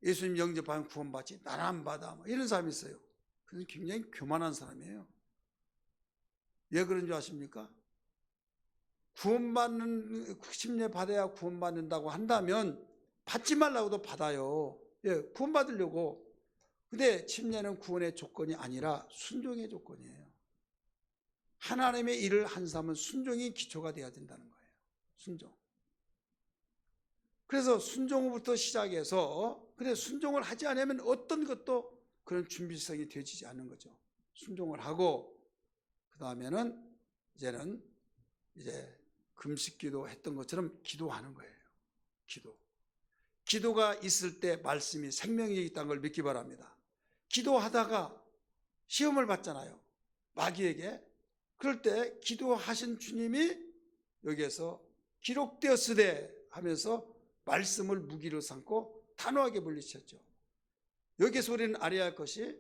예수님 영접하면 구원받지 나는 안 받아. 이런 사람이 있어요. 그건 굉장히 교만한 사람이에요. 왜 그런 줄 아십니까? 침례 받아야 구원받는다고 한다면 받지 말라고도 받아요. 예, 구원받으려고. 근데 침례는 구원의 조건이 아니라 순종의 조건이에요. 하나님의 일을 한 사람은 순종이 기초가 되어야 된다는 거예요. 순종. 그래서 순종부터 시작해서 그래 순종을 하지 않으면 어떤 것도 그런 준비성이 되지 않는 거죠. 순종을 하고 그 다음에는 이제 금식기도 했던 것처럼 기도하는 거예요. 기도가 있을 때 말씀이 생명이 있다는 걸 믿기 바랍니다. 기도하다가 시험을 받잖아요. 마귀에게. 그럴 때 기도하신 주님이 여기에서 기록되었으되 하면서 말씀을 무기로 삼고 단호하게 물리쳤죠. 여기서 우리는 알아야 할 것이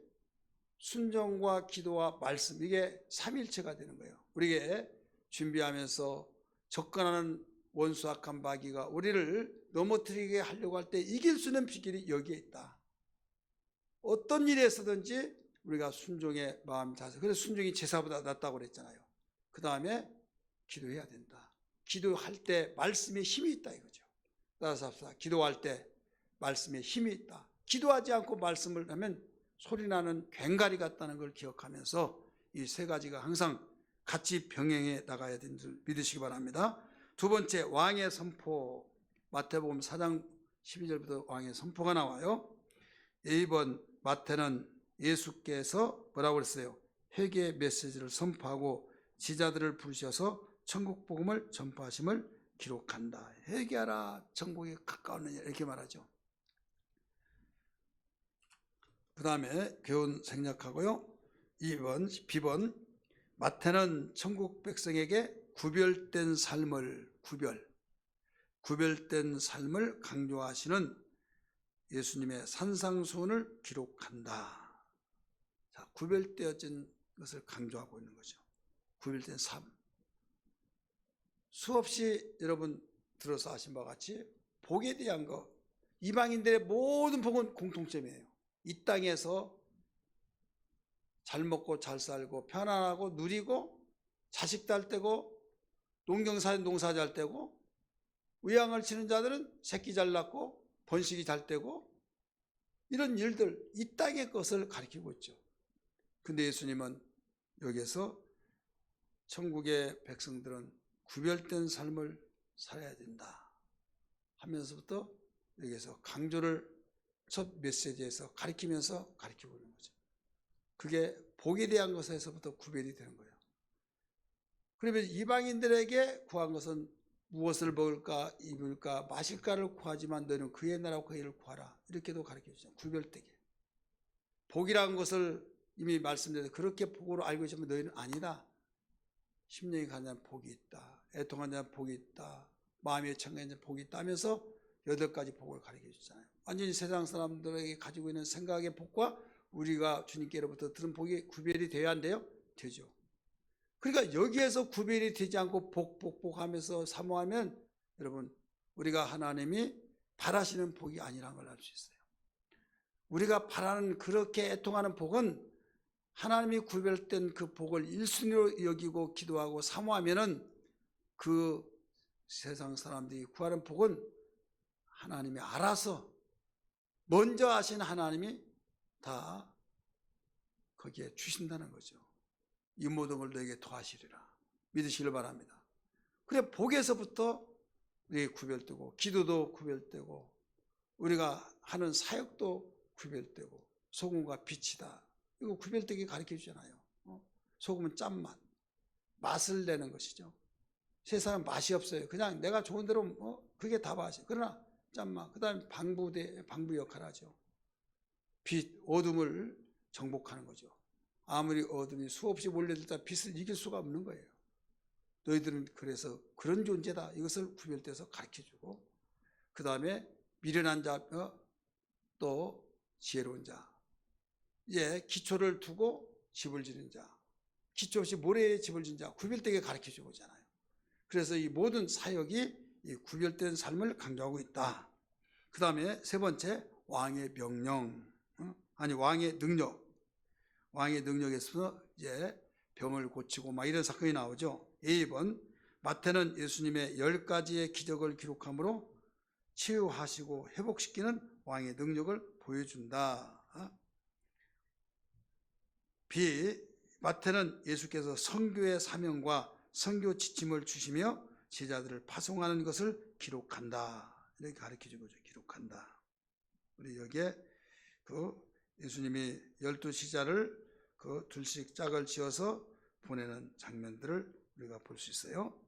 순종과 기도와 말씀, 이게 삼일체가 되는 거예요. 우리에게 준비하면서 접근하는 원수 악한 마귀가 우리를 넘어뜨리게 하려고 할 때 이길 수 있는 비결이 여기에 있다. 어떤 일에서든지 우리가 순종의 마음 자세, 그래서 순종이 제사보다 낫다고 그랬잖아요. 그 다음에 기도해야 된다. 기도할 때 말씀에 힘이 있다 이거죠. 따라서 합시다. 기도할 때 말씀에 힘이 있다. 기도하지 않고 말씀을 하면 소리나는 괭가리 같다는 걸 기억하면서 이 세 가지가 항상 같이 병행해 나가야 되는 줄 믿으시기 바랍니다. 두 번째, 왕의 선포. 마태복음 4장 12절부터 왕의 선포가 나와요. 이번 마태는 예수께서 뭐라고 그랬어요? 회개의 메시지를 선포하고 지자들을 부르셔서 천국 복음을 전파하심을 기록한다. 회개하라, 천국에 가까웠느냐 이렇게 말하죠. 그 다음에 교훈 생략하고요. 2번 비번, 마태는 천국 백성에게 구별된 삶을 강조하시는 예수님의 산상수훈을 기록한다. 자, 구별되어진 것을 강조하고 있는 거죠. 구별된 삶. 수없이 여러분 들어서 아신 바와 같이 복에 대한 것, 이방인들의 모든 복은 공통점이에요. 이 땅에서 잘 먹고 잘 살고 편안하고 누리고 자식 잘 떼고 농경사는 농사 잘 떼고 의양을 치는 자들은 새끼 잘 낳고 번식이 잘 되고 이런 일들, 이 땅의 것을 가리키고 있죠. 근데 예수님은 여기에서 천국의 백성들은 구별된 삶을 살아야 된다 하면서부터 여기에서 강조를 첫 메시지에서 가리키면서 가리키고 있는 거죠. 그게 복에 대한 것에서부터 구별이 되는 거예요. 그러면 이방인들에게 구한 것은 무엇을 먹을까 입을까 마실까를 구하지만 너는 그의 나라와 그의 일을 구하라, 이렇게도 가르쳐주죠. 구별되게. 복이라는 것을 이미 말씀드렸는데 그렇게 복으로 알고 있으면 너희는 아니다. 심령이 가는 자는 복이 있다, 애통하는 자는 복이 있다, 마음이 청결한 자는 복이 있다 하면서 8가지 복을 가르쳐주잖아요. 완전히 세상 사람들에게 가지고 있는 생각의 복과 우리가 주님께로부터 들은 복이 구별이 돼야 한대요. 되죠. 그러니까 여기에서 구별이 되지 않고 복 하면서 사모하면 여러분 우리가 하나님이 바라시는 복이 아니라는 걸 알 수 있어요. 우리가 바라는 그렇게 애통하는 복은 하나님이 구별된 그 복을 1순위로 여기고 기도하고 사모하면은 그 세상 사람들이 구하는 복은 하나님이 알아서 먼저 하신 하나님이 다 거기에 주신다는 거죠. 이 모든 걸 너에게 더하시리라 믿으시길 바랍니다. 그래 복에서부터 우리 구별되고 기도도 구별되고 우리가 하는 사역도 구별되고 소금과 빛이다. 이거 구별되게 가르쳐 주잖아요. 소금은 짠맛, 맛을 내는 것이죠. 세상은 맛이 없어요. 그냥 내가 좋은 대로 그게 다 맛이. 그러나 짠맛. 그다음에 방부 역할을 하죠. 빛, 어둠을 정복하는 거죠. 아무리 어둠이 수없이 몰려들다 빛을 이길 수가 없는 거예요. 너희들은 그래서 그런 존재다. 이것을 구별돼서 가르쳐주고, 그 다음에 미련한 자, 또 지혜로운 자. 기초를 두고 집을 지는 자, 기초 없이 모래에 집을 지는 자, 구별되게 가르쳐주고 있잖아요. 그래서 이 모든 사역이 이 구별된 삶을 강조하고 있다. 그 다음에 세 번째, 왕의 명령, 왕의 능력. 왕의 능력에서 병을 고치고 막 이런 사건이 나오죠. 2번, 마태는 예수님의 10가지의 기적을 기록함으로 치유하시고 회복시키는 왕의 능력을 보여준다. B, 마태는 예수께서 선교의 사명과 선교 지침을 주시며 제자들을 파송하는 것을 기록한다. 이렇게 가르쳐주고 기록한다. 우리 여기에 예수님이 12시자를 둘씩 짝을 지어서 보내는 장면들을 우리가 볼 수 있어요.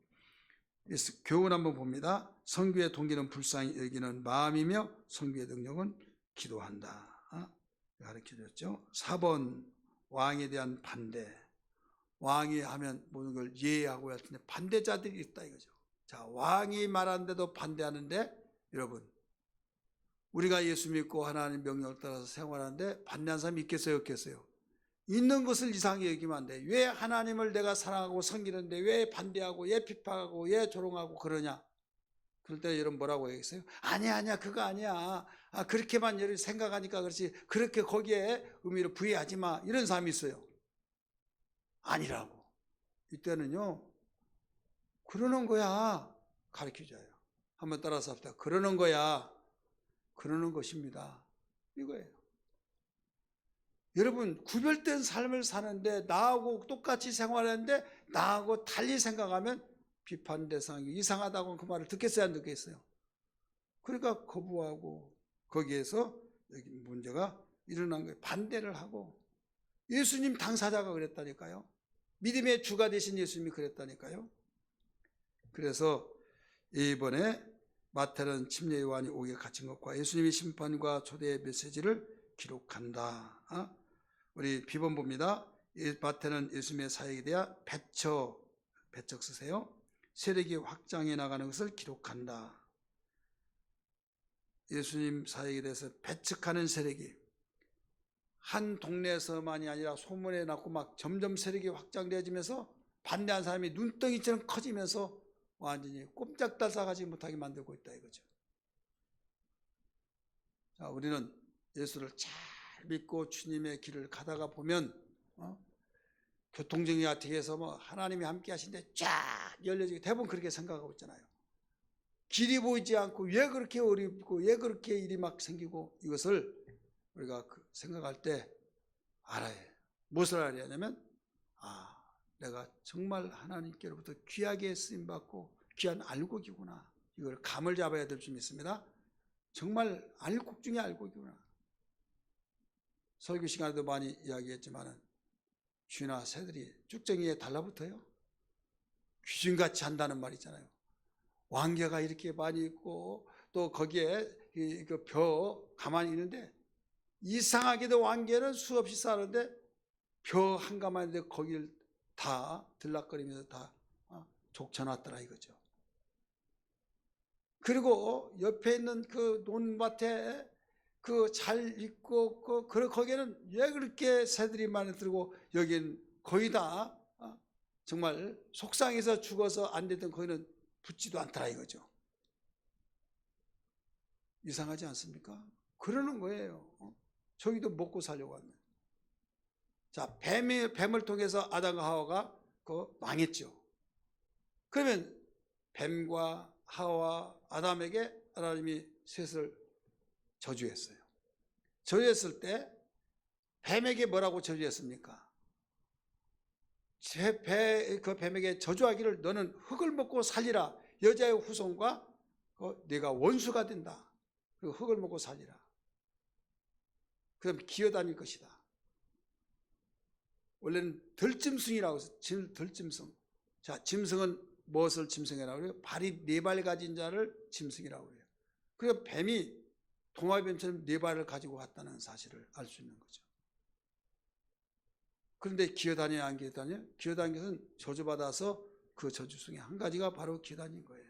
교훈 한번 봅니다. 선교의 동기는 불쌍히 여기는 마음이며 선교의 능력은 기도한다. 가르쳐줬죠. 4번, 왕에 대한 반대. 왕이 하면 모든 걸 예하고 할 텐데 반대자들이 있다 이거죠. 자, 왕이 말하는데도 반대하는데, 여러분, 우리가 예수 믿고 하나님 명령을 따라서 생활하는데 반대하는 사람이 있겠어요, 없겠어요? 있는 것을 이상하게 여기면 안 돼. 왜 하나님을 내가 사랑하고 섬기는데 왜 반대하고 왜 비판하고 왜 조롱하고 그러냐? 그럴 때 여러분 뭐라고 얘기했어요? 아니야 그거 아니야. 그렇게만 여러분 생각하니까 그렇지 그렇게 거기에 의미를 부여하지 마. 이런 사람이 있어요. 아니라고. 이때는요, 그러는 거야. 가르쳐줘요. 한번 따라서 합시다. 그러는 거야. 그러는 것입니다. 이거예요. 여러분, 구별된 삶을 사는데 나하고 똑같이 생활하는데 나하고 달리 생각하면 비판 대상이 이상하다고 그 말을 듣겠어요, 안 듣겠어요? 그러니까 거부하고 거기에서 여기 문제가 일어난 거예요. 반대를 하고. 예수님 당사자가 그랬다니까요. 믿음의 주가 되신 예수님이 그랬다니까요. 그래서 이번에 마태는 침례 요한이 옥에 갇힌 것과 예수님의 심판과 초대의 메시지를 기록한다. 우리 비번 봅니다. 마태는 예수님의 사역에 대한 배척 쓰세요. 세력이 확장해 나가는 것을 기록한다. 예수님 사역에 대해서 배척하는 세력이 한 동네에서만이 아니라 소문에 났고 막 점점 세력이 확장되어지면서 반대한 사람이 눈덩이처럼 커지면서 완전히 꼼짝달싹하지 못하게 만들고 있다 이거죠. 자, 우리는 예수를 잘 믿고 주님의 길을 가다가 보면 교통정리 같은 데서 하나님이 함께 하신데 쫙 열려지게 대부분 그렇게 생각하고 있잖아요. 길이 보이지 않고 왜 그렇게 어렵고 왜 그렇게 일이 막 생기고, 이것을 우리가 생각할 때 알아야 해요. 무엇을 알아야 하냐면 내가 정말 하나님께로부터 귀하게 쓰임받고 귀한 알곡이구나. 이걸 감을 잡아야 될 줄 믿습니다. 정말 알곡 중에 알곡이구나. 설교 시간에도 많이 이야기했지만 쥐나 새들이 쭉정이에 달라붙어요. 귀신같이 한다는 말 있잖아요. 왕개가 이렇게 많이 있고 또 거기에 벼 가만히 있는데 이상하게도 왕개는 수없이 사는데 벼 한 가마인데 거기를 다 들락거리면서 다 족쳐놨더라 이거죠. 그리고 옆에 있는 그 논밭에 잘 있고 거기에는 왜 그렇게 새들이 많이 들고 여기는 거의 다 정말 속상해서 죽어서 안 되던 거기는 붙지도 않더라 이거죠. 이상하지 않습니까? 그러는 거예요. 저기도 먹고 살려고 하면. 자, 뱀을 통해서 아담과 하와가 망했죠. 그러면 뱀과 하와 아담에게 하나님이 셋을 저주했어요. 저주했을 때 뱀에게 뭐라고 저주했습니까? 그 뱀에게 저주하기를 너는 흙을 먹고 살리라. 여자의 후손과 네가 원수가 된다. 그 흙을 먹고 살리라. 그럼 기어다닐 것이다. 원래는 덜짐승이라고 해서 덜짐승. 자, 짐승은 무엇을 짐승이라고 그래요? 발이 4발 가진 자를 짐승이라고 그래요. 그래서 뱀이 도마뱀처럼 4발을 가지고 왔다는 사실을 알 수 있는 거죠. 그런데 기어다녀야 안 기어다녀요? 기어다니는 것은 저주받아서 그 저주 중에 한 가지가 바로 기어다닌 거예요.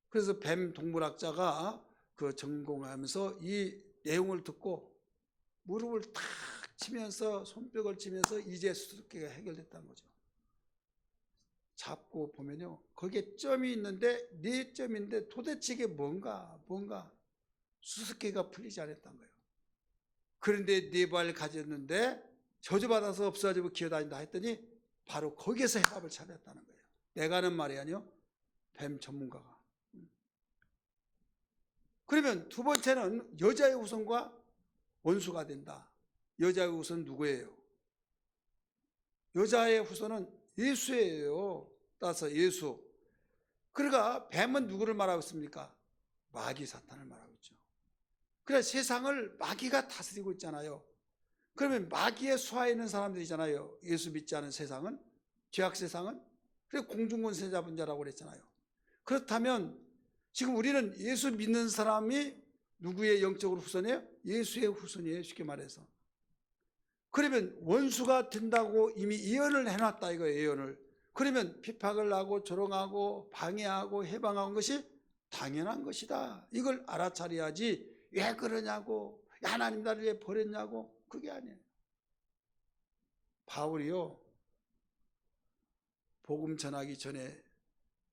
그래서 뱀 동물학자가 그 전공하면서 이 내용을 듣고 무릎을 탁 치면서 손뼉을 치면서 이제 수수께끼가 해결됐다는 거죠. 잡고 보면요, 거기에 점이 있는데 4점인데 도대체 이게 뭔가 수수께끼가 풀리지 않았던 거예요. 그런데 4발 가졌는데 저주받아서 없어지고 기어다닌다 했더니 바로 거기에서 해답을 찾았다는 거예요. 내가 하는 말이 아니요, 뱀 전문가가. 그러면 두 번째는 여자의 후손과 원수가 된다. 여자의 후손은 누구예요? 여자의 후손은 예수예요. 따라서 예수. 그러니까 뱀은 누구를 말하고 있습니까? 마귀 사탄을 말하고 있죠. 그래서 세상을 마귀가 다스리고 있잖아요. 그러면 마귀의 수하에 있는 사람들이잖아요. 예수 믿지 않은 세상은, 죄악 세상은. 그래서 공중권세 잡은 자라고 그랬잖아요. 그렇다면 지금 우리는 예수 믿는 사람이 누구의 영적으로 후손이에요? 예수의 후손이에요. 쉽게 말해서. 그러면 원수가 된다고 이미 예언을 해놨다 이거예요. 예언을. 그러면 핍박을 하고 조롱하고 방해하고 해방한 것이 당연한 것이다. 이걸 알아차려야지. 왜 그러냐고, 하나님 나를 왜 버렸냐고, 그게 아니에요. 바울이요, 복음 전하기 전에,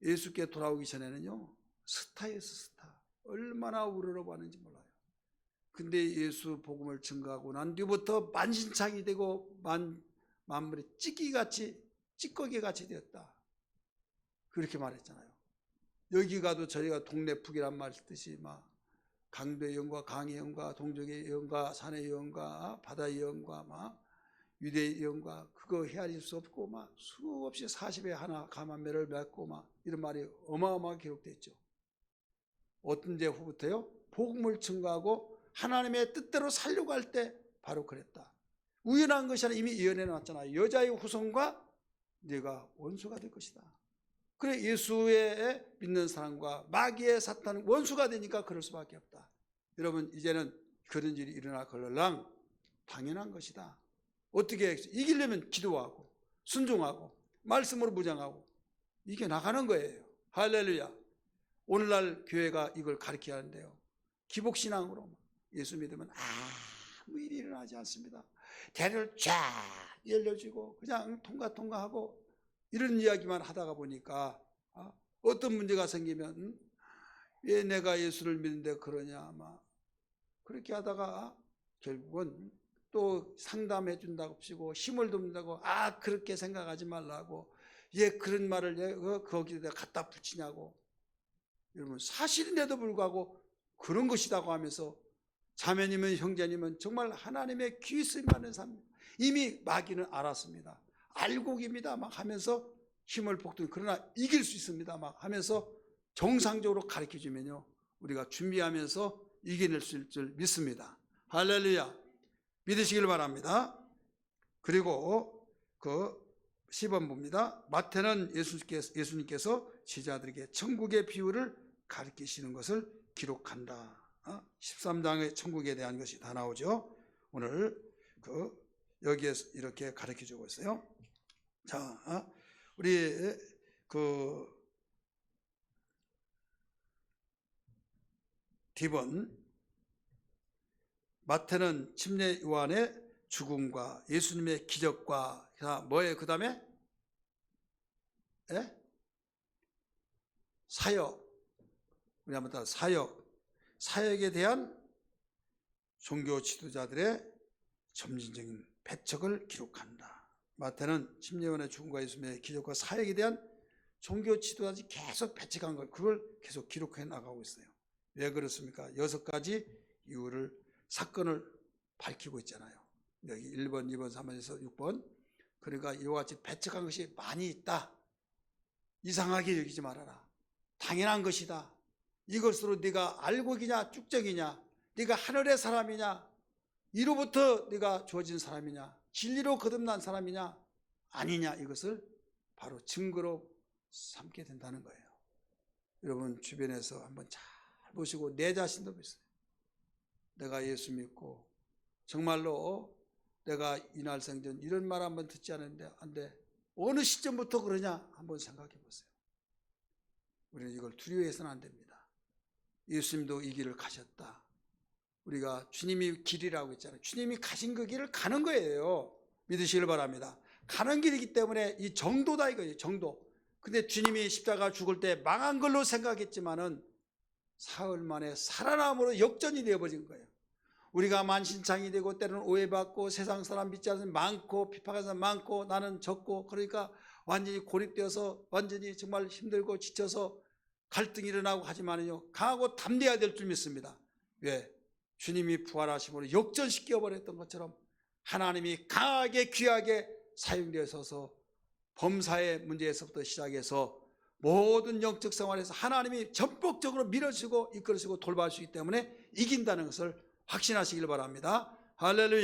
예수께 돌아오기 전에는요, 스타였어, 스타. 얼마나 우러러봤는지 몰라요. 근데 예수 복음을 증거하고 난 뒤부터 만신창이 되고 만물이 찌꺼기같이 되었다. 그렇게 말했잖아요. 여기 가도 저희가 동네북이란 말 뜻이 막 강도의 영과 강의 영과 동족의 영과 산의 영과 바다의 영과 막 유대의 영과 그거 헤아릴 수 없고 막 수없이 40에 하나 가만매를 맺고 막 이런 말이 어마어마하게 기록되어 있죠. 어떤 제 후부터요? 복음을 증거하고 하나님의 뜻대로 살려고 할 때 바로 그랬다. 우연한 것이 아니라 이미 예언해 놨잖아요. 여자의 후손과 네가 원수가 될 것이다. 그래 예수의 믿는 사람과 마귀의 사탄은 원수가 되니까 그럴 수밖에 없다. 여러분 이제는 그런 일이 일어나 걸러랑 당연한 것이다. 어떻게 해? 이기려면 기도하고 순종하고 말씀으로 무장하고 이게 나가는 거예요. 할렐루야. 오늘날 교회가 이걸 가르쳐야 하는데요. 기복신앙으로 예수 믿으면 아무 일이 일어나지 않습니다. 대를 쫙 열려주고 그냥 통과하고 이런 이야기만 하다가 보니까 어떤 문제가 생기면 왜 내가 예수를 믿는데 그러냐 막 그렇게 하다가 결국은 또 상담해 준다고 치고 힘을 돕는다고 그렇게 생각하지 말라고 왜 그런 말을 거기다 갖다 붙이냐고. 여러분 사실인데도 불구하고 그런 것이라고 하면서 자매님은 형제님은 정말 하나님의 귀 쓰임받는 사람 이미 마귀는 알았습니다. 알고 깁니다 막 하면서 힘을 복돋 그러나 이길 수 있습니다 막 하면서 정상적으로 가르쳐 주면요 우리가 준비하면서 이겨낼 수 있을 줄 믿습니다. 할렐루야. 믿으시길 바랍니다. 그리고 그 10번 봅니다. 마태는 예수님께서 제자들에게 천국의 비유를 가르치시는 것을 기록한다. 13장의 천국에 대한 것이 다 나오죠. 오늘 여기에서 이렇게 가르쳐 주고 있어요. 자, 우리 D번 마태는 침례 요한의 죽음과 예수님의 기적과 뭐예요? 그 다음에 사역. 우리 한번 다 사역에 대한 종교 지도자들의 점진적인 배척을 기록한다. 마태는 침례 요한의 죽음과 예수님의 기적과 사역에 대한 종교 지도자들이 계속 배척한 걸 그걸 계속 기록해 나가고 있어요. 왜 그렇습니까? 6가지 이유를 사건을 밝히고 있잖아요. 여기 1번, 2번, 3번에서 6번. 그러니까 이와 같이 배척한 것이 많이 있다. 이상하게 여기지 말아라. 당연한 것이다. 이것으로 네가 알곡이냐 쭉정이냐 네가 하늘의 사람이냐, 이로부터 네가 주어진 사람이냐, 진리로 거듭난 사람이냐 아니냐, 이것을 바로 증거로 삼게 된다는 거예요. 여러분 주변에서 한번 잘 보시고 내 자신도 보세요. 내가 예수 믿고 정말로 내가 이날 생전 이런 말 한번 듣지 않았는데 안 돼. 어느 시점부터 그러냐 한번 생각해 보세요. 우리는 이걸 두려워해서는 안 됩니다. 예수님도 이 길을 가셨다. 우리가 주님이 길이라고 했잖아요. 주님이 가신 그 길을 가는 거예요. 믿으시길 바랍니다. 가는 길이기 때문에 이 정도다 이거예요. 정도. 근데 주님이 십자가 죽을 때 망한 걸로 생각했지만은 사흘 만에 살아남으로 역전이 되어버린 거예요. 우리가 만신창이 되고 때로는 오해받고 세상 사람 믿지 않는 사람 많고 비판하는 사람 많고 나는 적고 그러니까 완전히 고립되어서 완전히 정말 힘들고 지쳐서 갈등이 일어나고 하지만요 강하고 담대해야 될 줄 믿습니다. 왜? 주님이 부활하심으로 역전시켜 버렸던 것처럼 하나님이 강하게 귀하게 사용되어서 범사의 문제에서부터 시작해서 모든 영적 생활에서 하나님이 전폭적으로 밀어주고 이끌어주고 돌봐주시기 때문에 이긴다는 것을 확신하시길 바랍니다. 할렐루야.